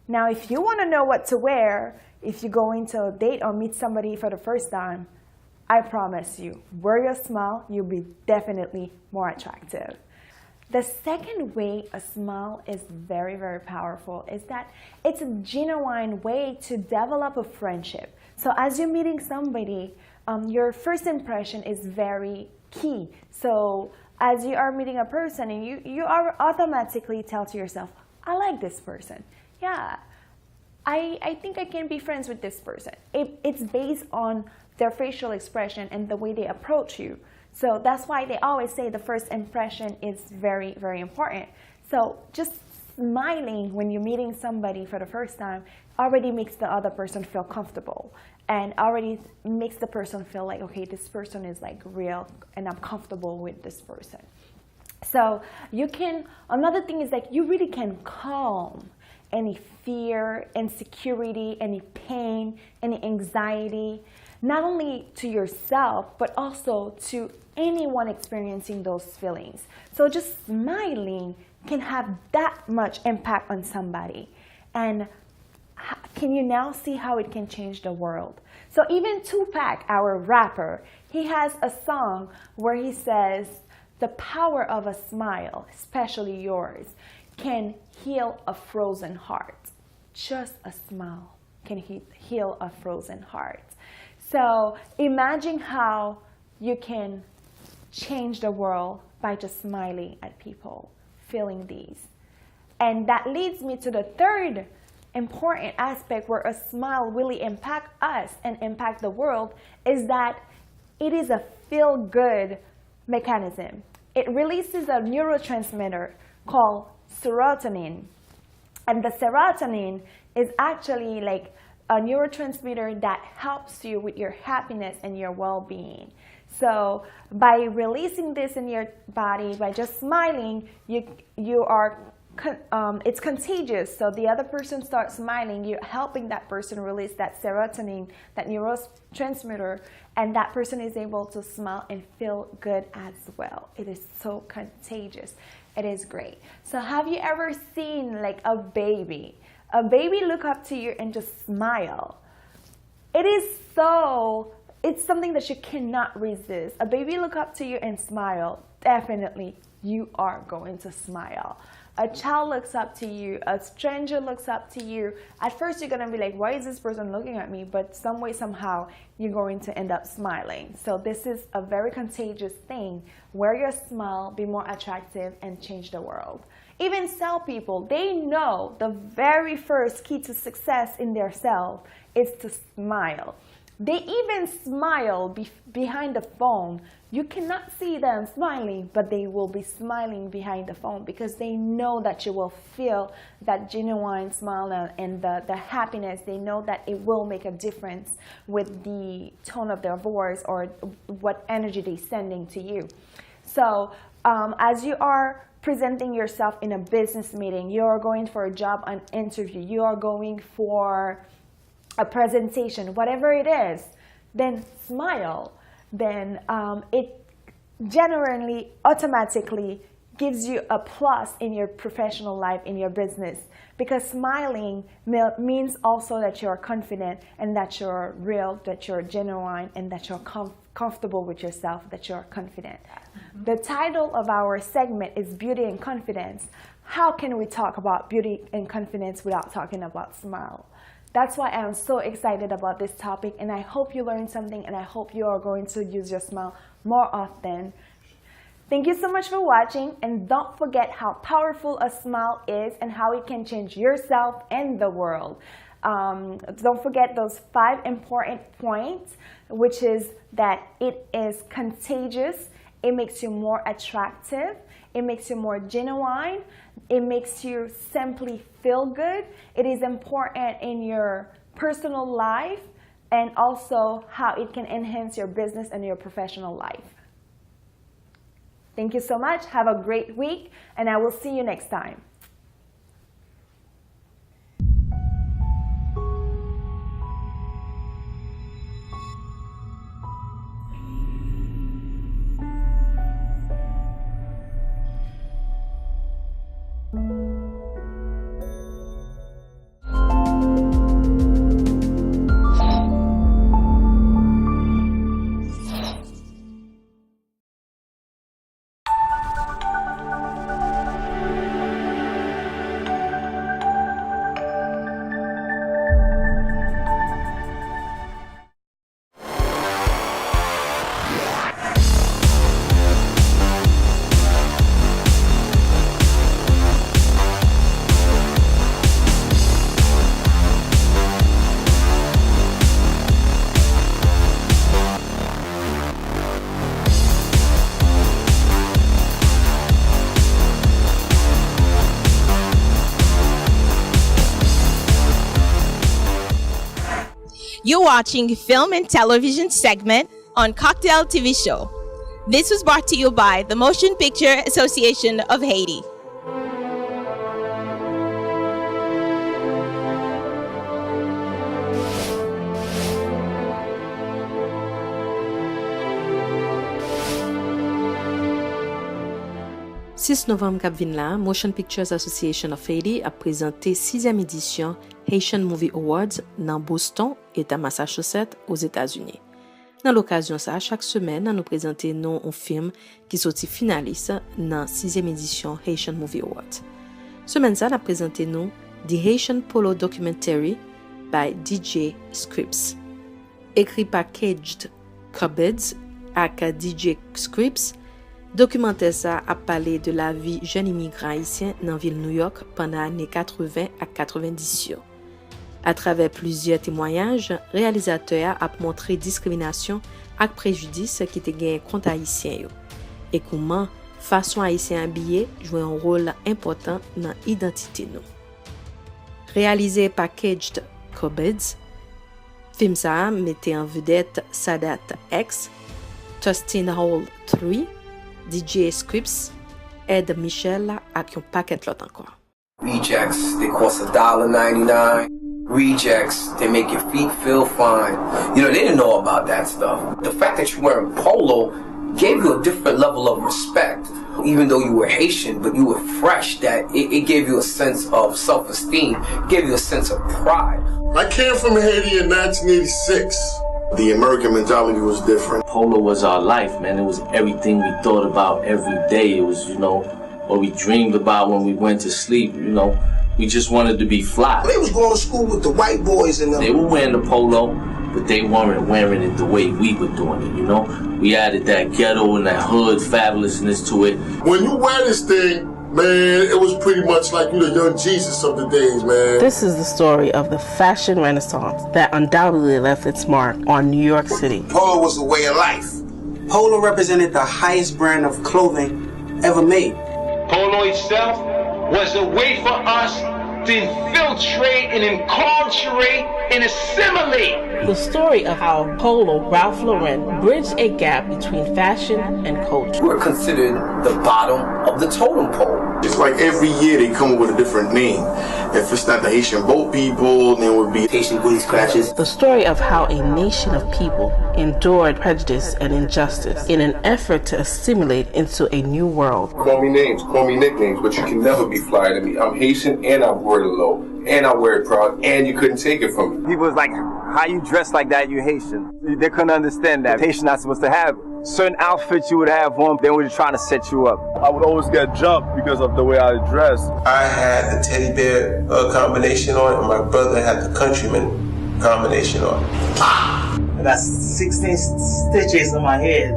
H: Now, if you want to know what to wear, if you're going to a date or meet somebody for the first time, I promise you, wear your smile, you'll be definitely more attractive. The second way a smile is very powerful is that it's a genuine way to develop a friendship. So as you're meeting somebody, your first impression is very key. So as you are meeting a person, and you are automatically tell to yourself, I like this person. Yeah, I think I can be friends with this person. It's based on their facial expression and the way they approach you. So that's why they always say the first impression is very important. So just smiling when you're meeting somebody for the first time already makes the other person feel comfortable and already makes the person feel like, okay, this person is like real and I'm comfortable with this person. So you can, another thing is like you really can calm any fear, insecurity, any pain, any anxiety, not only to yourself, but also to anyone experiencing those feelings. So just smiling can have that much impact on somebody. And can you now see how it can change the world? So even Tupac, our rapper, he has a song where he says, the power of a smile, especially yours, can heal a frozen heart. Just a smile can heal a frozen heart. So imagine how you can change the world by just smiling at people, feeling these. And that leads me to the third important aspect where a smile really impacts us and impact the world is that it is a feel-good mechanism. It releases a neurotransmitter called serotonin. And the serotonin is actually like a neurotransmitter that helps you with your happiness and your well-being. So by releasing this in your body, by just smiling, it's contagious. So the other person starts smiling, you're helping that person release that serotonin, that neurotransmitter, and that person is able to smile and feel good as well. It is so contagious. It is great. So have you ever seen like a baby look up to you and just smile? It's something that you cannot resist. A baby look up to you and smile, definitely you are going to smile. A child looks up to you, a stranger looks up to you. At first you're gonna be like, why is this person looking at me? But some way, somehow, you're going to end up smiling. So this is a very contagious thing. Wear your smile, be more attractive, and change the world. Even sell people, they know the very first key to success in their sales is to smile. They even smile behind the phone. You cannot see them smiling, but they will be smiling behind the phone because they know that you will feel that genuine smile and the happiness. They know that it will make a difference with the tone of their voice or what energy they're sending to you. So as you are presenting yourself in a business meeting, you are going for a job interview, you are going for a presentation, whatever it is, then smile. Then it genuinely, automatically gives you a plus in your professional life, in your business. Because smiling means also that you're confident and that you're real, that you're genuine, and that you're comfortable with yourself, that you're confident. Mm-hmm. The title of our segment is Beauty and Confidence. How can we talk about beauty and confidence without talking about smile? That's why I'm so excited about this topic, and I hope you learned something, and I hope you are going to use your smile more often. Thank you so much for watching, and don't forget how powerful a smile is and how it can change yourself and the world. Don't forget those 5 important points, which is that it is contagious, it makes you more attractive, it makes you more genuine, it makes you simply feel good. It is important in your personal life and also how it can enhance your business and your professional life. Thank you so much. Have a great week, and I will see you next time.
I: You're watching film and television segment on Cocktail TV Show. This was brought to you by the Motion Picture Association of Haiti.
A: Le 6 novembre kap vin la, Motion Pictures Association of Haiti a présenté 6e édition Haitian Movie Awards dans Boston, État Massachusetts, aux États-Unis. Dans l'occasion ça, chaque semaine, nous présentons un film qui sorti finaliste dans 6e édition Haitian Movie Awards. Semaine ça, nous présentons The Haitian Polo Documentary by DJ Scripps. Écrit par Caged Cupboards aka DJ Scripps, documentaire ça a parlé de la vie jeune immigrant haïtien dans ville New York pendant années 80 à 90. À travers plusieurs témoignages, réalisateur a montré discrimination et préjudice qui était gagné contre haïtien et comment façon haïtien habillé joue un rôle important dans l'identité nous. Réalisé par Caged Cupboards, film ça mettait en vedette Sadat X, Tustin Hall 3, DJ Scripps, Ed Michel ak yon paquet lot encore.
J: Rejects, they cost $1.99. Rejects, they make your feet feel fine. You know, they didn't know about that stuff. The fact that you're wearing polo gave you a different level of respect. Even though you were Haitian, but you were fresh, that it gave you a sense of self-esteem, gave you a sense of pride.
K: I came from Haiti in 1986. The American mentality was different.
L: Polo was our life, man. It was everything we thought about every day. It was, you know, what we dreamed about when we went to sleep, you know. We just wanted to be fly.
K: They was going to school with the white boys and them.
L: They were wearing the polo, but they weren't wearing it the way we were doing it, you know. We added that ghetto and that hood fabulousness to it.
K: When you wear this thing, man, it was pretty much like you the young Jesus of the days, man.
M: This is the story of the fashion renaissance that undoubtedly left its mark on New York City.
K: Polo was a way of life.
N: Polo represented the highest brand of clothing ever made.
O: Polo itself was a way for us to infiltrate and inculturate and assimilate.
M: The story of how Polo Ralph Lauren bridged a gap between fashion and culture.
J: We're considered the bottom of the totem pole.
K: It's like every year they come up with a different name. If it's not the Haitian boat people, then it would be
J: Haitian booty scratches.
M: The story of how a nation of people endured prejudice and injustice in an effort to assimilate into a new world.
K: Call me names, call me nicknames, but you can never be flyer than me. I'm Haitian and I wear it low, and I wear it proud, and you couldn't take it from me.
P: People was like, how you dress like that, you Haitian. They couldn't understand that. Haitian not supposed to have certain outfits you would have on, they were just trying to set you up.
Q: I would always get jumped because of the way I dressed.
R: I had the teddy bear combination on, and my brother had the countryman combination on.
N: I got 16 stitches on my head.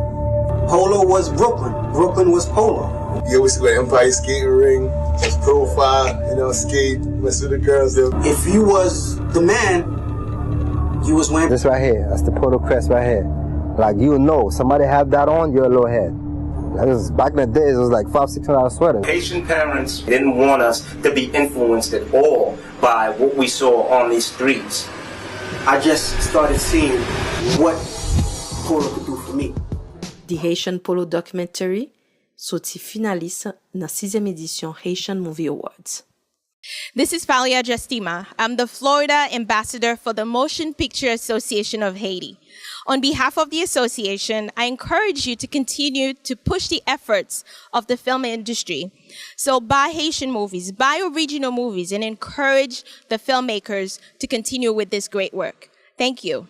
N: Polo was Brooklyn. Brooklyn was Polo.
K: You always see like Empire skating ring, just profile, you know, skate, mess with the girls.
N: If you was the man, you was wearing
S: this right here. That's the Polo crest right here. Like, you know, somebody have that on, you're a little head. Back in the days, it was like $500-$600 sweaters.
T: Haitian parents didn't want us to be influenced at all by what we saw on these streets.
N: I just started seeing what polo could do for me.
A: The Haitian Polo documentary sorti finaliste dans 6e édition Haitian Movie Awards.
I: This is Falia Justima. I'm the Florida ambassador for the Motion Picture Association of Haiti. On behalf of the association, I encourage you to continue to push the efforts of the film industry. So buy Haitian movies, buy original movies, and encourage the filmmakers to continue with this great work. Thank you.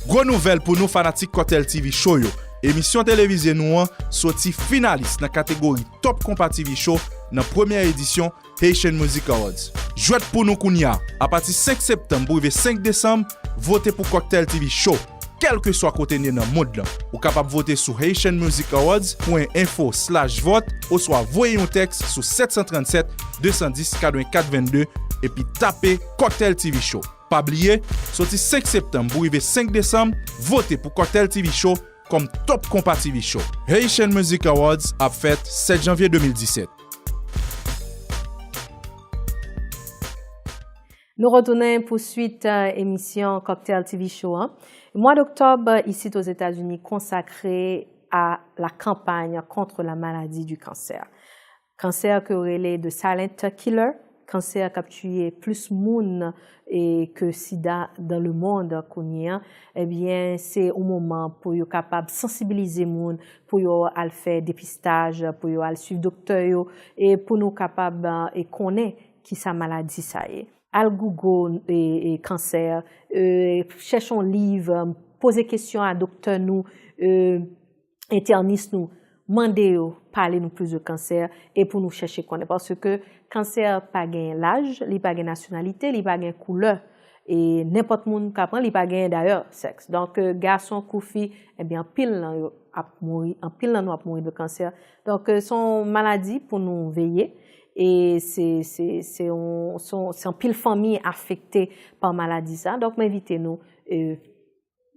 C: Gros nouvel pour nous fanatique Cotel TV Show yo. Émission télévisée nous an sorti finaliste dans catégorie Top Compa TV Show dans première édition Haitian Music Awards. Jouet pour nous kounya. À partir 5 septembre pour 5 décembre, votez pour Cocktail TV Show. Quel que soit côté dans le monde là, ou capable voter sur haitianmusicawards.info/vote ou soit voyer un texte sur 737 210 84 22 et puis taper Cocktail TV Show. Pas oublier, sorti 5 septembre pour 5 décembre, votez pour Cocktail TV Show comme Top Compa TV Show. Haitian Music Awards a fait 7 janvier 2017.
A: Nous retournons pour suite émission Cocktail TV Show. Le mois d'octobre, ici aux États-Unis, consacré à la campagne contre la maladie du cancer. Cancer que relève de silent killer, cancer qui a tué plus moun et que sida dans le monde qu'on eh bien c'est au moment pour yo capable sensibiliser moun, pour yo al faire dépistage, pour yo al suivre docteur et pour nous capable et connaître qui sa maladie ça est. Al Google et cancer, cherchons livre, poser question à docteur nous, interniste nous, mandez parler nous plus de cancer et pour nous chercher connaître parce que cancer pas gain l'âge, il pas gain nationalité, il pas gain couleur et n'importe monde qui prend, il pas gain d'ailleurs sexe. Donc garçon ou fille, eh bien pile a mourir, en pile nous a mourir de cancer. Donc son maladie pour nous veiller. Et c'est un pile famille affectée par maladie ça. Donc m'invitez-nous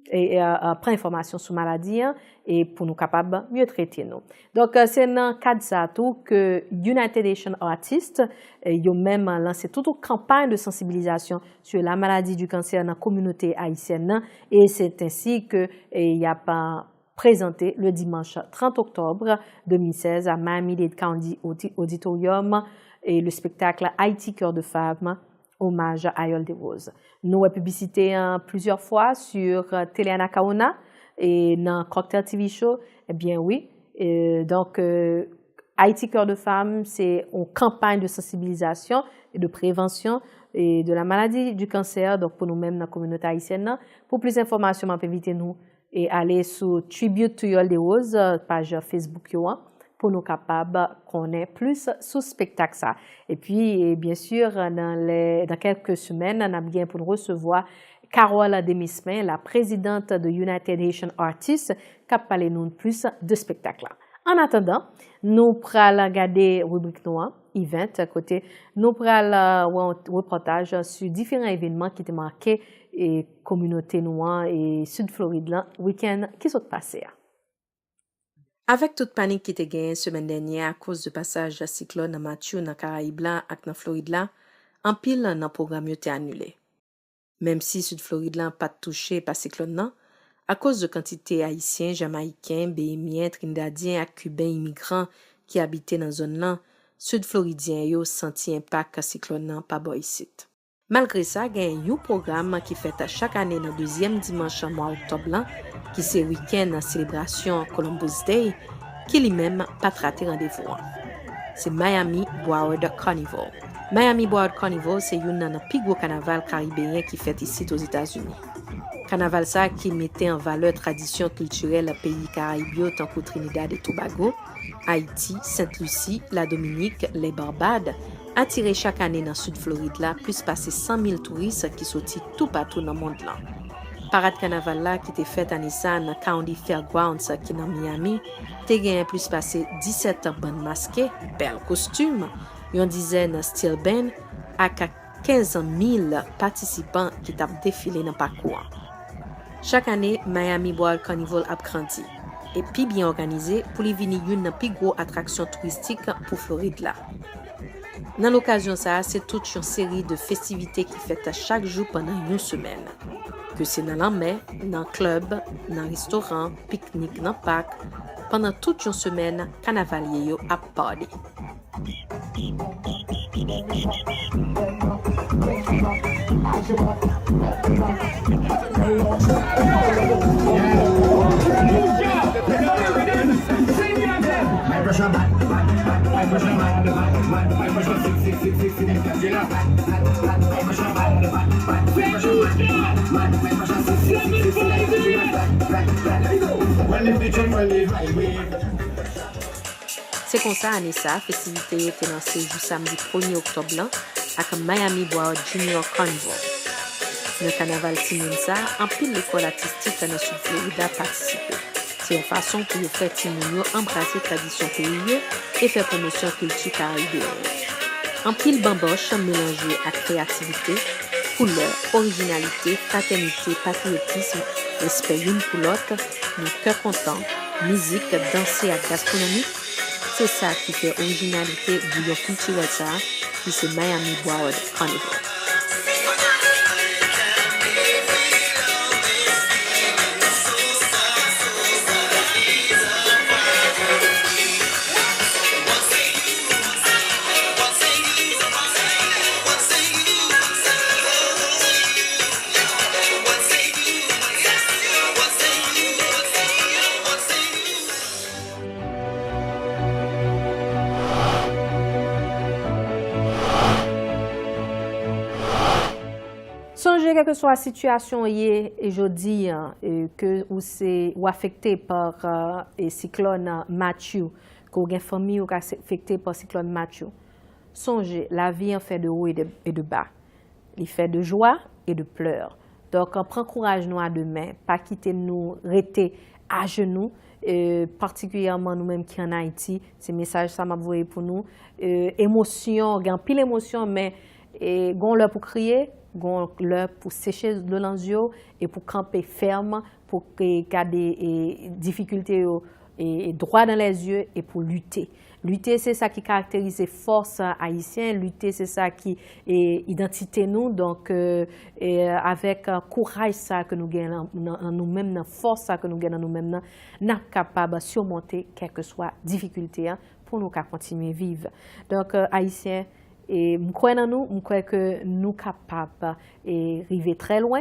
A: prendre information sur maladie et pour nous capables mieux traiter nous. Donc c'est dans cadre ça tout que United Haitian Artists yo même lancé toute une campagne de sensibilisation sur la maladie du cancer dans la communauté haïtienne et c'est ainsi que il y a pas présenté le dimanche 30 octobre 2016 à Miami-Dade County Auditorium et le spectacle Haïti Cœur de Femme, hommage à Ayol des Roses. Nous avons publicité plusieurs fois sur Tele Anacaona et dans Cocktail TV Show. Eh bien oui, donc Haïti Cœur de Femme, c'est une campagne de sensibilisation et de prévention et de la maladie du cancer. Donc pour nous-mêmes dans la communauté haïtienne, pour plus d'informations, invitez-nous et aller sur Tribute to Ayol des Roses, page Facebook pour nous capables connaître plus sur spectacle ça. Et puis bien sûr dans quelques semaines on a bien pour nous recevoir Carole Demismin, la présidente de United Haitian Artists, qui a parlé nous plus de spectacle là. En attendant, nous pourrons regarder rubrique noire, event à côté, nous pourrons reportage sur différents événements qui étaient marqués et communauté noire et Sud Floride là week-end qui sont passés. Avec toute panique qui était gagnée semaine dernière à cause du passage de cyclone Mathieu dans Caraïbes là et dans Floride là, en pile dans programme était annulé. Même si Sud Floride là pas touché par cyclone là, à cause de quantité haïtiens, jamaïcains, béhémiens, trinidadiens et cubains immigrants qui habitaient dans zone là, Sud Floridien yo senti impact cyclone là pas boy site. Malgré ça, il y a un programme qui fait chaque année dans le deuxième dimanche mois octobre là, qui c'est week-end en célébration Columbus Day, qui lui-même pas traité rendez-vous. C'est Miami Broward Carnival. Miami Broward Carnival, c'est un plus gros carnaval caribéen qui fait ici aux États-Unis. Carnaval ça qui mettait en valeur tradition culturelle pays caraïbes tant que Trinidad et Tobago, Haïti, Sainte-Lucie, la Dominique, les Barbades, attiré chaque année dans Sud Floride là, plus passer 100 000 touristes qui sortent tout partout dans le monde là. Parade carnaval là qui était faite à Nissan County Fairgrounds qui dans Miami, t'es gagné plus passer 17 bandes masquées, belles costumes, une dizaine steel band à 15 000 participants qui t'a défilé dans le parcours. Chaque année, Miami Broward Carnival a grandi. et puis bien organisé pour les venir une plus grosse attraction touristique pour Floride là. Dans l'occasion ça, c'est toute une série de festivités qui fêtent chaque jour pendant une semaine. Que c'est dans la mer, dans le club, dans le restaurant, pique-nique dans le parc, pendant toute une semaine, carnavalier à party. C'est comme ça, Anissa, festivité était lancée du samedi 1er octobre là, avec Miami Broward Junior Carnival. Le carnaval Timon ça, en pile l'école artistique dans le sud Florida participé. C'est une façon pour les faire Timon embrasser tradition pays et faire promotion culture caribéenne. En pile bamboche mélangé à créativité, couleur, originalité, fraternité, patriotisme, respect l'une pour l'autre, nos cœurs contents, musique, danser à gastronomie. C'est ça qui fait originalité du culturel ça, qui c'est Miami Broward Carnival. Songez quelle que soit la situation et je dis que ou affecté par cyclone Matthew, que vous avez famille ou affecté par cyclone Matthew. Songez, la vie en fait de haut et de bas. Il fait de joie et de pleurs. Donc, on prend courage nous à demain, pas quitter nous, rester à genoux, particulièrement nous-mêmes qui en Haïti. C'est message ça m'a voué pour nous. Émotion, gain pile émotion, mais gon l'heure pour crier. L'heure pour sécher le lanzio et pour camper ferme, pour garder des difficultés et droit dans les yeux et pour lutter. Lutter, c'est ça qui caractérise force haïtienne. Lutter, c'est ça qui est identité nous. Donc, avec courage ça que nous gagnons en nous-mêmes, la force ça que nous gagnons en nous-mêmes, nous sommes capables de surmonter quelle que soit difficulté pour nous continuer à vivre. Donc, haïtiens, et je crois dans nous, je crois que nous sommes capables d'arriver très loin.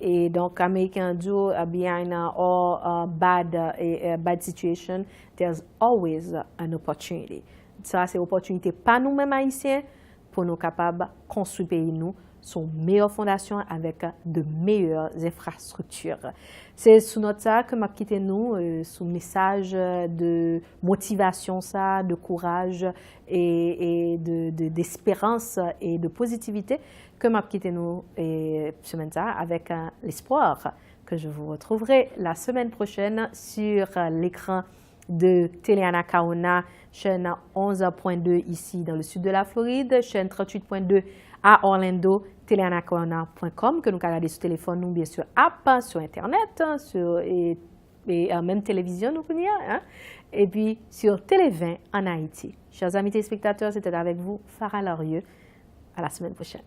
A: Et donc, Américains disent, behind all bad situation, there's always an opportunity. Ça, c'est une opportunité, pas nous-mêmes haïtiens, pour nous capables de construire pays nous sur meilleure fondation avec de meilleures infrastructures. C'est sous notre ça que m'a quitté nous, sous message de motivation ça, de courage et d'espérance et de positivité que m'a quitté nous semaine ça avec l'espoir que je vous retrouverai la semaine prochaine sur l'écran de Tele Anacaona, chaîne 11.2 ici dans le sud de la Floride, chaîne 38.2 à Orlando, teleanacaona.com, que nous regardons sur téléphone, nous bien sûr app, sur internet, et même télévision, nous pouvons dire, et puis sur Tele 20 en Haïti. Chers amis téléspectateurs, c'était avec vous Farah Larrieux. À la semaine prochaine.